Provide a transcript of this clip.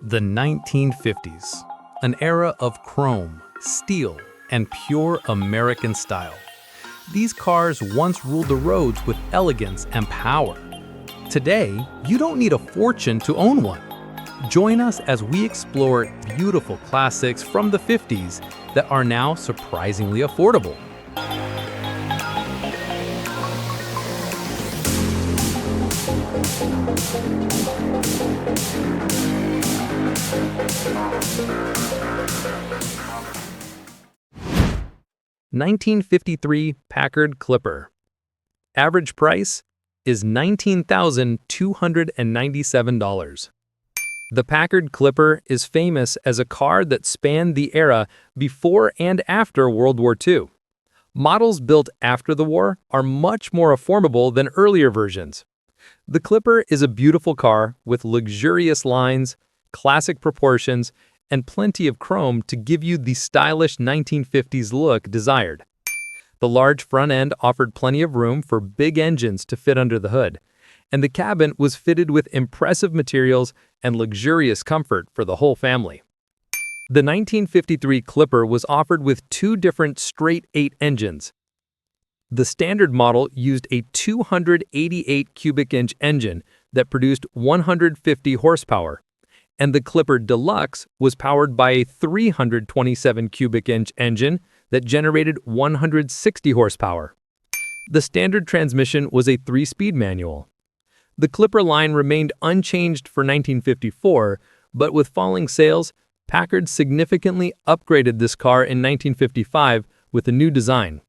The 1950s, an era of chrome, steel, and pure American style. These cars once ruled the roads with elegance and power. Today, you don't need a fortune to own one. Join us as we explore beautiful classics from the 50s that are now surprisingly affordable. (1953) Packard Clipper. Average price is $19,297. The Packard Clipper is famous as a car that spanned the era before and after World War II. Models built after the war are much more affordable than earlier versions. The Clipper is a beautiful car with luxurious lines, classic proportions, and plenty of chrome to give you the stylish 1950s look desired. The large front end offered plenty of room for big engines to fit under the hood, and the cabin was fitted with impressive materials and luxurious comfort for the whole family. The 1953 Clipper was offered with two different straight-8 engines. The standard model used a 288 cubic inch engine that produced 150 horsepower, and the Clipper Deluxe was powered by a 327 cubic inch engine that generated 160 horsepower. The standard transmission was a 3-speed manual. The Clipper line remained unchanged for 1954, but with falling sales, Packard significantly upgraded this car in 1955 with a new design.